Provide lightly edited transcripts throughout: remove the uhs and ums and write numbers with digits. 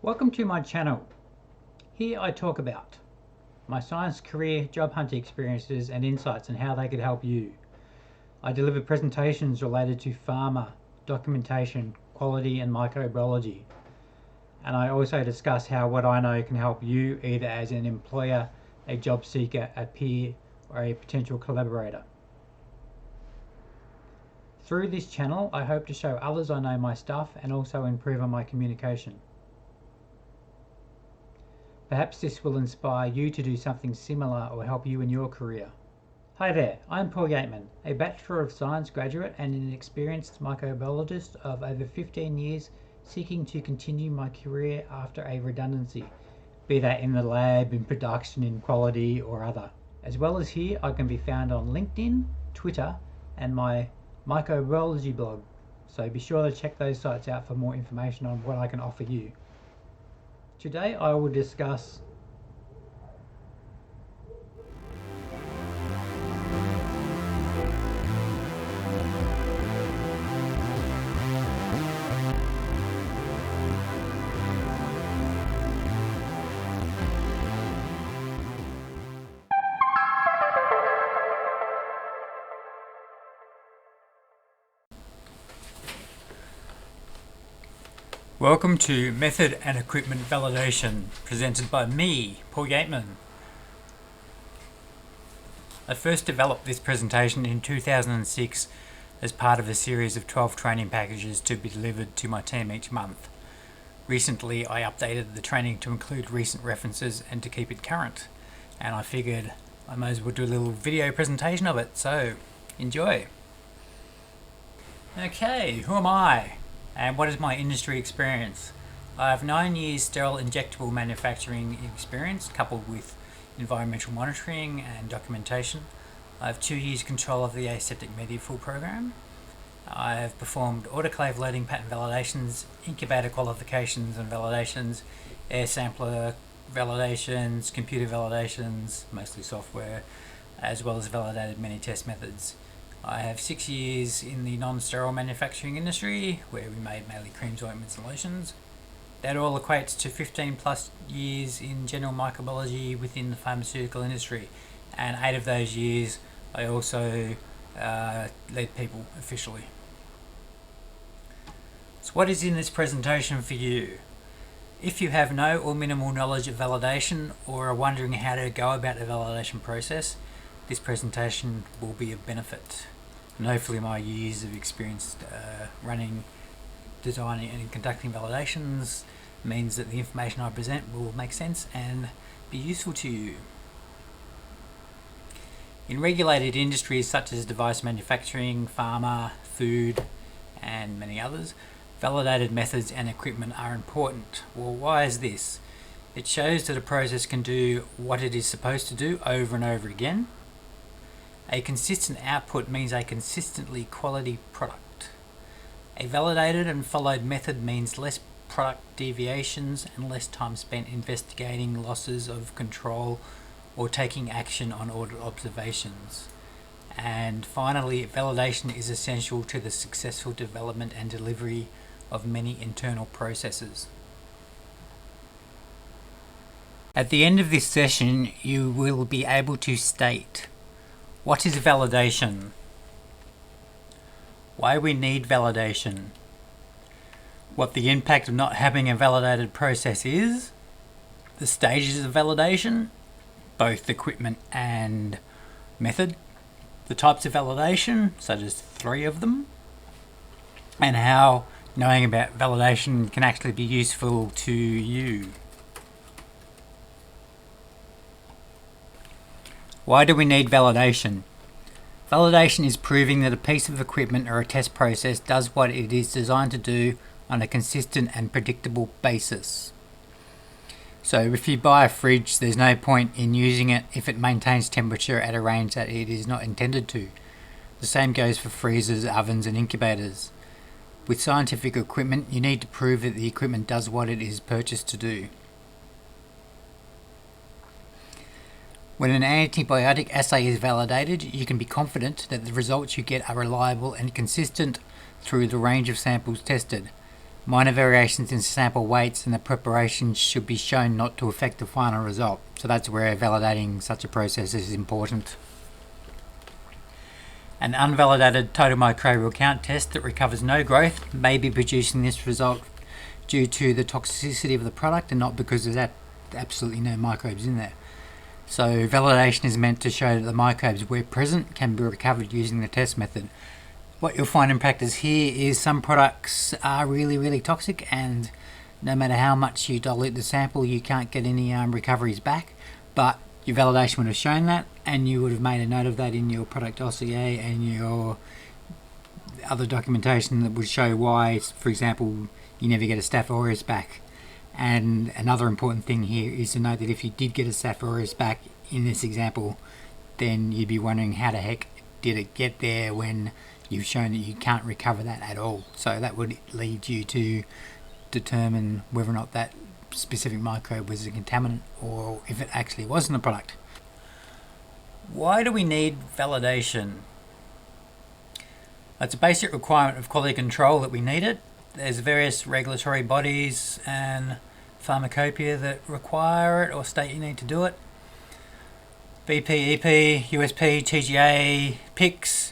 Welcome to my channel. Here I talk about my science career, job hunting experiences and insights and how they could help you. I deliver presentations related to pharma, documentation, quality and microbiology. And I also discuss how what I know can help you either as an employer, a job seeker, a peer or a potential collaborator. Through this channel I hope to show others I know my stuff and also improve on my communication. Perhaps this will inspire you to do something similar or help you in your career. Hi there, I'm Paul Yateman, a Bachelor of Science graduate and an experienced microbiologist of over 15 years seeking to continue my career after a redundancy, be that in the lab, in production, in quality or other. As well as here, I can be found on LinkedIn, Twitter and my microbiology blog, so be sure to check those sites out for more information on what I can offer you. Today I will discuss Welcome to Method and Equipment Validation, presented by me, Paul Yateman. I first developed this presentation in 2006 as part of a series of 12 training packages to be delivered to my team each month. Recently I updated the training to include recent references and to keep it current, and I figured I may as well do a little video presentation of it, so enjoy. Okay, who am I? And what is my industry experience? I have 9 years sterile injectable manufacturing experience coupled with environmental monitoring and documentation. I have 2 years control of the aseptic media fill program. I have performed autoclave loading pattern validations, incubator qualifications and validations, air sampler validations, computer validations, mostly software, as well as validated many test methods. I have 6 years in the non-sterile manufacturing industry, where we made mainly creams, ointments and lotions. That all equates to 15 plus years in general microbiology within the pharmaceutical industry, and 8 of those years I also led people officially. So what is in this presentation for you? If you have no or minimal knowledge of validation or are wondering how to go about the validation process, this presentation will be of benefit. And hopefully my years of experience running, designing and conducting validations means that the information I present will make sense and be useful to you. In regulated industries such as device manufacturing, pharma, food and many others, validated methods and equipment are important. Well, why is this? It shows that a process can do what it is supposed to do over and over again. A consistent output means a consistently quality product. A validated and followed method means less product deviations and less time spent investigating losses of control or taking action on audit observations. And finally, validation is essential to the successful development and delivery of many internal processes. At the end of this session, you will be able to state: what is validation? Why we need validation? What the impact of not having a validated process is? The stages of validation, both equipment and method. The types of validation, such as 3 of them. And how knowing about validation can actually be useful to you. Why do we need validation? Validation is proving that a piece of equipment or a test process does what it is designed to do on a consistent and predictable basis. So if you buy a fridge, there's no point in using it if it maintains temperature at a range that it is not intended to. The same goes for freezers, ovens and incubators. With scientific equipment, you need to prove that the equipment does what it is purchased to do. When an antibiotic assay is validated, you can be confident that the results you get are reliable and consistent through the range of samples tested. Minor variations in sample weights and the preparation should be shown not to affect the final result. So that's where validating such a process is important. An unvalidated total microbial count test that recovers no growth may be producing this result due to the toxicity of the product and not because there's absolutely no microbes in there. So validation is meant to show that the microbes, where present, can be recovered using the test method. What you'll find in practice here is some products are really, really toxic, and no matter how much you dilute the sample, you can't get any recoveries back. But your validation would have shown that, and you would have made a note of that in your product dossier and your other documentation that would show why, for example, you never get a Staph aureus back. And another important thing here is to note that if you did get a Staph aureus back in this example, then you'd be wondering how the heck did it get there when you've shown that you can't recover that at all. So that would lead you to determine whether or not that specific microbe was a contaminant or if it actually wasn't a product. Why do we need validation? It's a basic requirement of quality control that we need it. There's various regulatory bodies and pharmacopoeia that require it or state you need to do it. BP, EP, USP, TGA, PICS.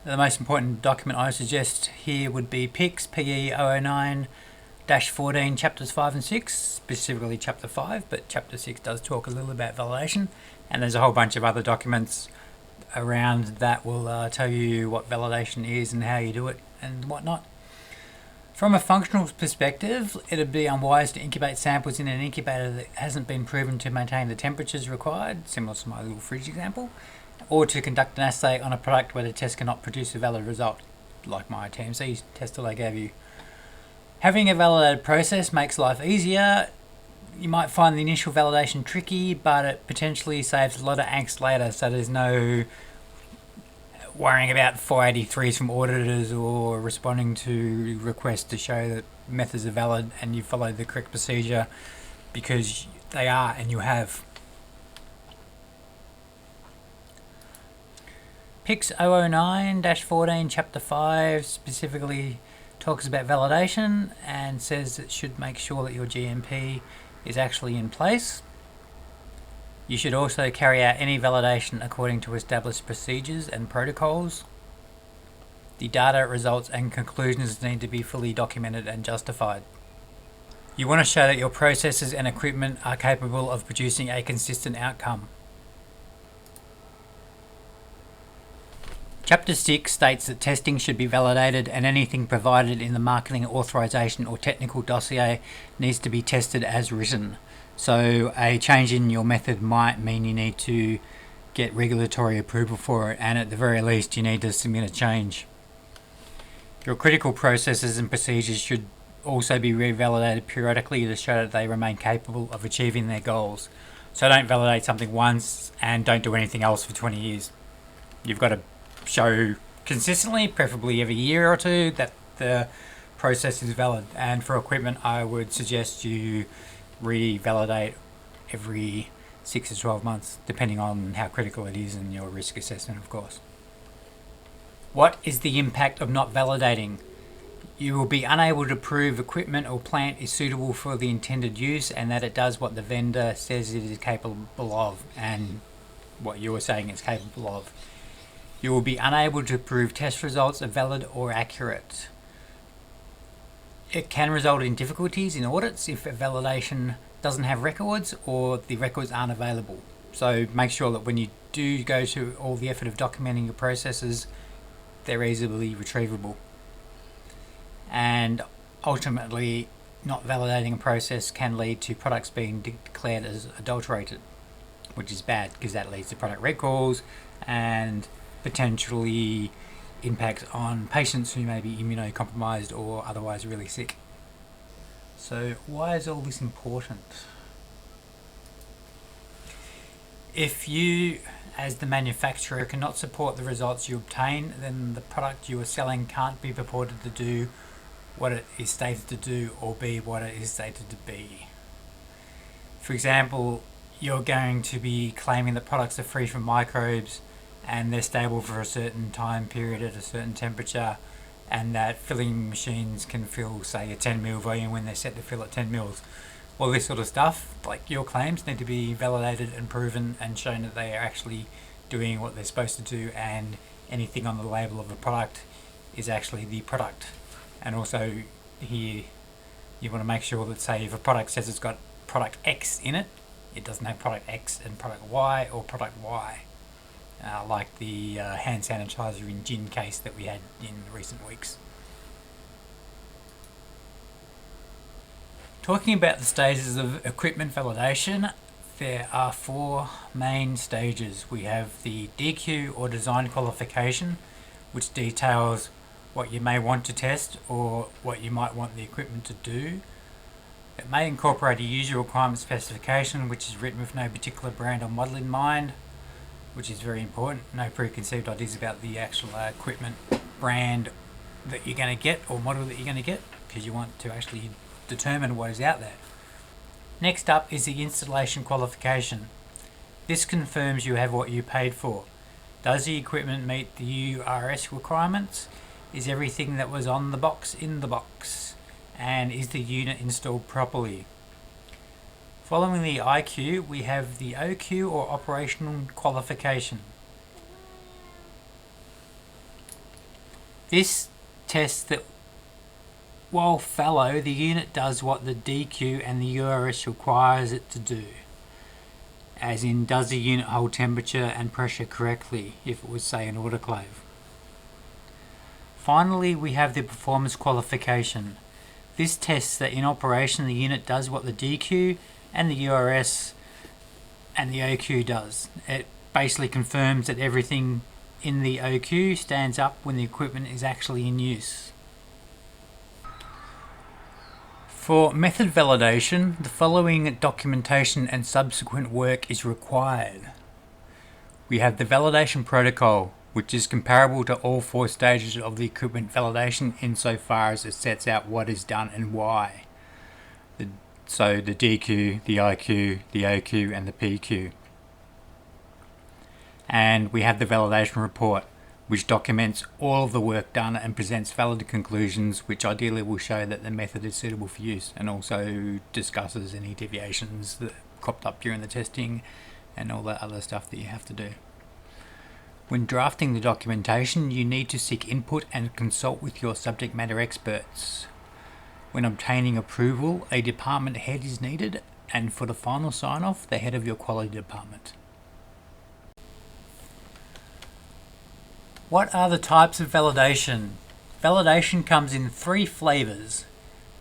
The most important document I suggest here would be PICS, PE 009-14, chapters 5 and 6, specifically chapter 5, but chapter 6 does talk a little about validation, and there's a whole bunch of other documents around that will tell you what validation is and how you do it and whatnot. From a functional perspective, it would be unwise to incubate samples in an incubator that hasn't been proven to maintain the temperatures required, similar to my little fridge example, or to conduct an assay on a product where the test cannot produce a valid result, like my TMC test that I gave you. Having a validated process makes life easier. You might find the initial validation tricky, but it potentially saves a lot of angst later, so there's no worrying about 483s from auditors or responding to requests to show that methods are valid and you follow the correct procedure, because they are and you have. PICS 009-14 chapter 5 specifically talks about validation and says it should make sure that your GMP is actually in place. You should also carry out any validation according to established procedures and protocols. The data, results and conclusions need to be fully documented and justified. You want to show that your processes and equipment are capable of producing a consistent outcome. Chapter 6 states that testing should be validated and anything provided in the marketing authorization or technical dossier needs to be tested as written. So a change in your method might mean you need to get regulatory approval for it, and at the very least you need to submit a change. Your critical processes and procedures should also be revalidated periodically to show that they remain capable of achieving their goals. So don't validate something once and don't do anything else for 20 years. You've got to show consistently, preferably every year or two, that the process is valid. And for equipment, I would suggest you revalidate every 6 to 12 months, depending on how critical it is and your risk assessment, of course. What is the impact of not validating? You will be unable to prove equipment or plant is suitable for the intended use and that it does what the vendor says it is capable of and what you are saying it's capable of. You will be unable to prove test results are valid or accurate. It can result in difficulties in audits if a validation doesn't have records or the records aren't available. So make sure that when you do go to all the effort of documenting your processes, they're easily retrievable. And ultimately, not validating a process can lead to products being declared as adulterated, which is bad because that leads to product recalls and potentially impacts on patients who may be immunocompromised or otherwise really sick. So why is all this important? If you, as the manufacturer, cannot support the results you obtain, then the product you are selling can't be purported to do what it is stated to do or be what it is stated to be. For example, you're going to be claiming that products are free from microbes and they're stable for a certain time period at a certain temperature, and that filling machines can fill, say, a 10 mil volume when they're set to fill at 10 mils. All this sort of stuff, like your claims, need to be validated and proven and shown that they are actually doing what they're supposed to do, and anything on the label of a product is actually the product. And also here you want to make sure that, say, if a product says it's got product X in it, it doesn't have product X and product Y or product Y, like the hand sanitizer in gin case that we had in recent weeks. Talking about the stages of equipment validation, there are 4 main stages. We have the DQ or design qualification, which details what you may want to test or what you might want the equipment to do. It may incorporate a user requirement specification, which is written with no particular brand or model in mind, which is very important. No preconceived ideas about the actual equipment brand that you're going to get or model that you're going to get, because you want to actually determine what is out there. Next up is the installation qualification. This confirms you have what you paid for. Does the equipment meet the URS requirements? Is everything that was on the box in the box? And is the unit installed properly? Following the IQ, we have the OQ or operational qualification. This tests that while fallow, the unit does what the DQ and the URS requires it to do. As in, does the unit hold temperature and pressure correctly if it was, say, an autoclave. Finally, we have the performance qualification. This tests that in operation the unit does what the DQ and the URS and the OQ does. It basically confirms that everything in the OQ stands up when the equipment is actually in use. For method validation, the following documentation and subsequent work is required. We have the validation protocol, which is comparable to all 4 stages of the equipment validation insofar as it sets out what is done and why. So the DQ, the IQ, the OQ and the PQ. And we have the validation report, which documents all of the work done and presents valid conclusions, which ideally will show that the method is suitable for use, and also discusses any deviations that cropped up during the testing and all that other stuff that you have to do. When drafting the documentation, you need to seek input and consult with your subject matter experts. When obtaining approval, a department head is needed, and for the final sign-off, the head of your quality department. What are the types of validation? Validation comes in 3 flavors.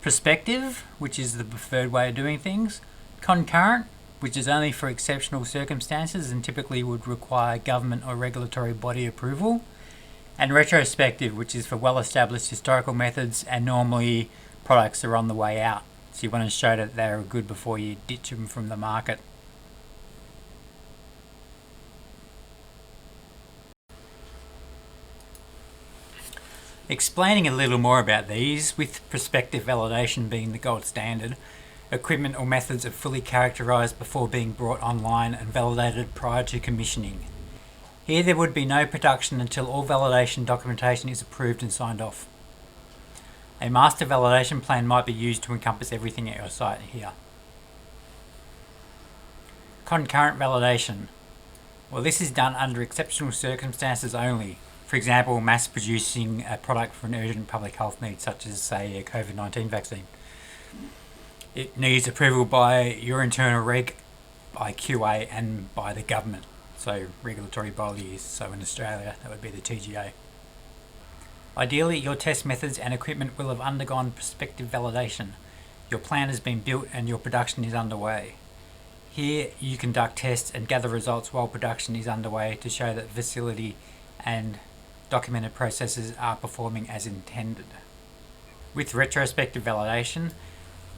Prospective, which is the preferred way of doing things. Concurrent, which is only for exceptional circumstances and typically would require government or regulatory body approval. And retrospective, which is for well-established historical methods and normally products are on the way out. So you want to show that they're good before you ditch them from the market. Explaining a little more about these, with prospective validation being the gold standard, equipment or methods are fully characterised before being brought online and validated prior to commissioning. Here there would be no production until all validation documentation is approved and signed off. A master validation plan might be used to encompass everything at your site here. Concurrent validation. Well, this is done under exceptional circumstances only. For example, mass producing a product for an urgent public health need, such as, say, a COVID-19 vaccine. It needs approval by your internal reg, by QA and by the government, so regulatory bodies. So in Australia, that would be the TGA. Ideally, your test methods and equipment will have undergone prospective validation. Your plan has been built and your production is underway. Here, you conduct tests and gather results while production is underway to show that the facility and documented processes are performing as intended. With retrospective validation,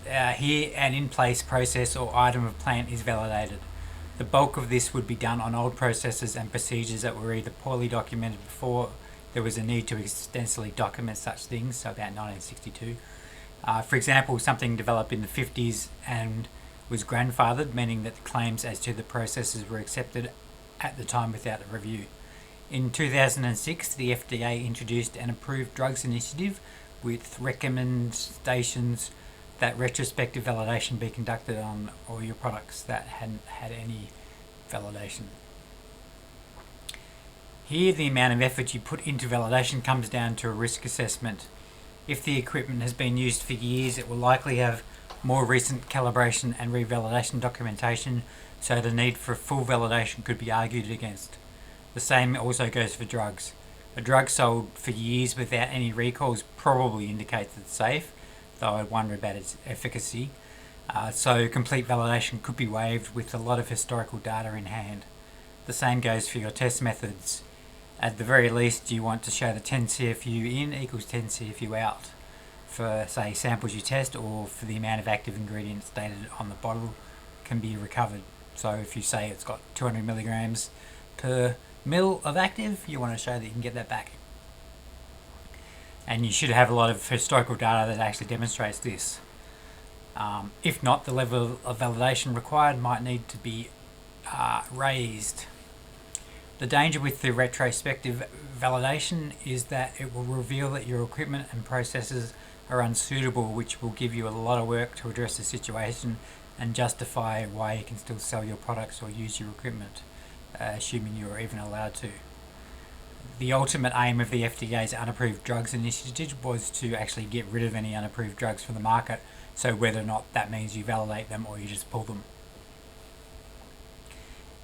here an in-place process or item of plant is validated. The bulk of this would be done on old processes and procedures that were either poorly documented before there was a need to extensively document such things, so about 1962. For example, something developed in the 50s and was grandfathered, meaning that the claims as to the processes were accepted at the time without a review. In 2006, the FDA introduced an approved drugs initiative with recommendations that retrospective validation be conducted on all your products that hadn't had any validation. Here, the amount of effort you put into validation comes down to a risk assessment. If the equipment has been used for years, it will likely have more recent calibration and revalidation documentation, so the need for full validation could be argued against. The same also goes for drugs. A drug sold for years without any recalls probably indicates it's safe, though I wonder about its efficacy. So complete validation could be waived with a lot of historical data in hand. The same goes for your test methods. At the very least, you want to show that 10 CFU in equals 10 CFU out for, say, samples you test, or for the amount of active ingredients stated on the bottle can be recovered. So if you say it's got 200 milligrams per mil of active, you want to show that you can get that back. And you should have a lot of historical data that actually demonstrates this. If not, the level of validation required might need to be raised. The danger with the retrospective validation is that it will reveal that your equipment and processes are unsuitable, which will give you a lot of work to address the situation and justify why you can still sell your products or use your equipment, assuming you are even allowed to. The ultimate aim of the FDA's Unapproved Drugs Initiative was to actually get rid of any unapproved drugs from the market, so whether or not that means you validate them or you just pull them.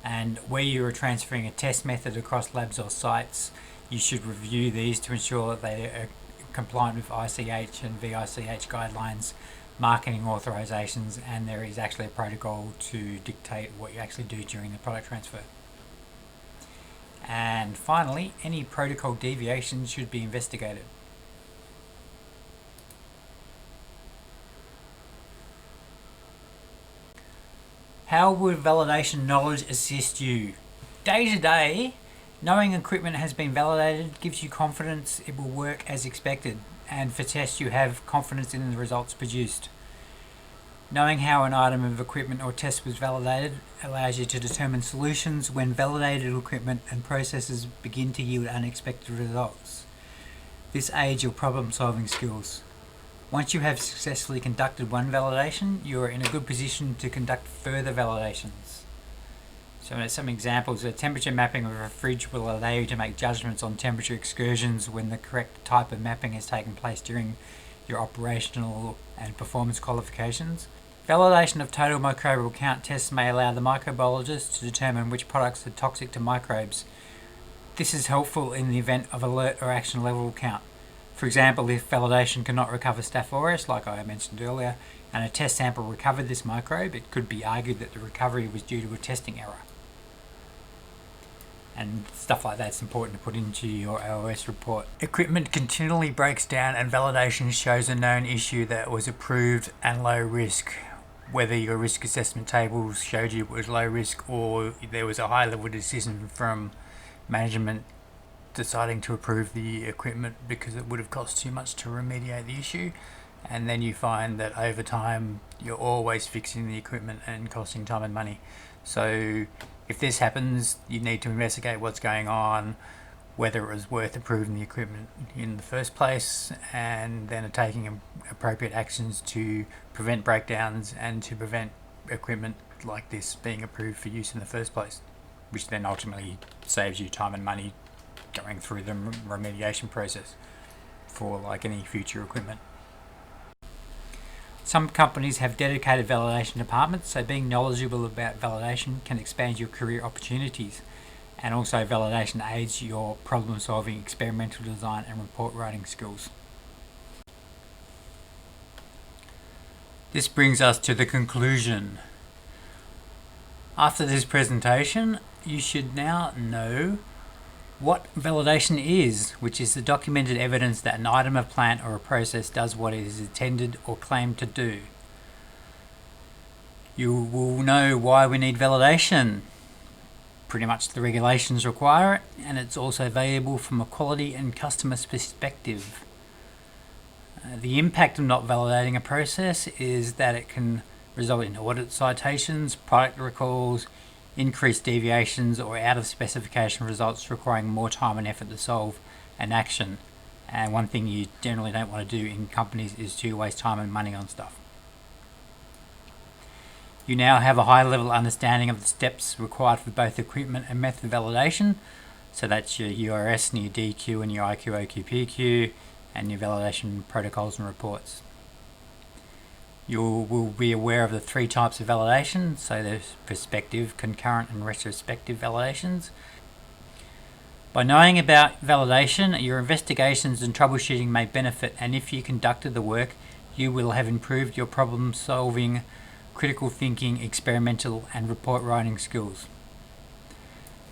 And where you are transferring a test method across labs or sites, you should review these to ensure that they are compliant with ICH and VICH guidelines, marketing authorizations, and there is actually a protocol to dictate what you actually do during the product transfer. And finally, any protocol deviations should be investigated. How would validation knowledge assist you? Day to day, knowing equipment has been validated gives you confidence it will work as expected, and for tests you have confidence in the results produced. Knowing how an item of equipment or test was validated allows you to determine solutions when validated equipment and processes begin to yield unexpected results. This aids your problem-solving skills. Once you have successfully conducted one validation, you are in a good position to conduct further validations. So some examples: a temperature mapping of a fridge will allow you to make judgments on temperature excursions when the correct type of mapping has taken place during your operational and performance qualifications. Validation of total microbial count tests may allow the microbiologist to determine which products are toxic to microbes. This is helpful in the event of alert or action level count. For example, if validation cannot recover Staph aureus, like I mentioned earlier, and a test sample recovered this microbe, it could be argued that the recovery was due to a testing error. And stuff like that's important to put into your OS report. Equipment continually breaks down and validation shows a known issue that was approved and low risk. Whether your risk assessment tables showed you it was low risk or there was a high level decision from management deciding to approve the equipment because it would have cost too much to remediate the issue, and then you find that over time you're always fixing the equipment and costing time and money. So if this happens, you need to investigate what's going on, whether it was worth approving the equipment in the first place, and then taking appropriate actions to prevent breakdowns and to prevent equipment like this being approved for use in the first place, which then ultimately saves you time and money going through the remediation process for like any future equipment. Some companies have dedicated validation departments, so being knowledgeable about validation can expand your career opportunities, and also validation aids your problem solving, experimental design and report writing skills. This brings us to the conclusion. After this presentation, you should now know what validation is, which is the documented evidence that an item of plant or a process does what it is intended or claimed to do. You will know why we need validation. Pretty much the regulations require it, and it's also valuable from a quality and customer perspective. The impact of not validating a process is that it can result in audit citations, product recalls, increased deviations or out of specification results requiring more time and effort to solve an action. And one thing you generally don't want to do in companies is to waste time and money on stuff. You now have a high level understanding of the steps required for both equipment and method validation. So that's your URS and your DQ and your IQ, OQ, PQ, and your validation protocols and reports. You will be aware of the 3 types of validation. So there's prospective, concurrent, and retrospective validations. By knowing about validation, your investigations and troubleshooting may benefit, and if you conducted the work, you will have improved your problem solving, critical thinking, experimental, and report writing skills.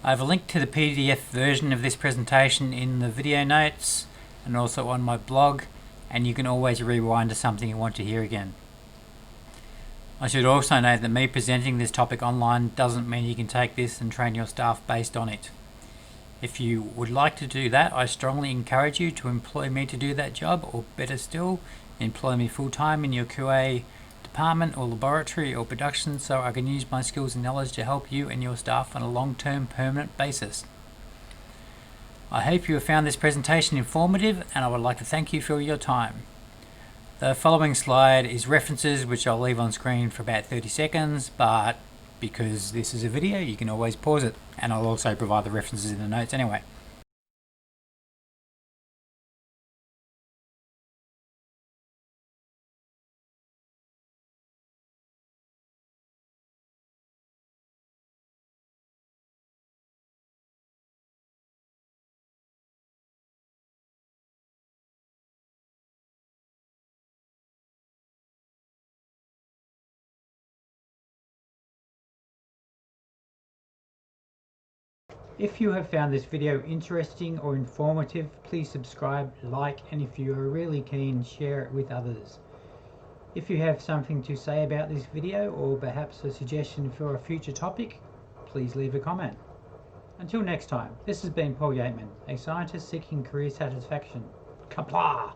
I have a link to the PDF version of this presentation in the video notes and also on my blog, and you can always rewind to something you want to hear again. I should also note that me presenting this topic online doesn't mean you can take this and train your staff based on it. If you would like to do that, I strongly encourage you to employ me to do that job, or better still, employ me full-time in your QA department or laboratory or production so I can use my skills and knowledge to help you and your staff on a long-term permanent basis. I hope you have found this presentation informative, and I would like to thank you for your time. The following slide is references which I'll leave on screen for about 30 seconds, but because this is a video you can always pause it, and I'll also provide the references in the notes anyway. If you have found this video interesting or informative, please subscribe, like, and if you are really keen, share it with others. If you have something to say about this video or perhaps a suggestion for a future topic, please leave a comment. Until next time, this has been Paul Yateman, a scientist seeking career satisfaction. Qapla'!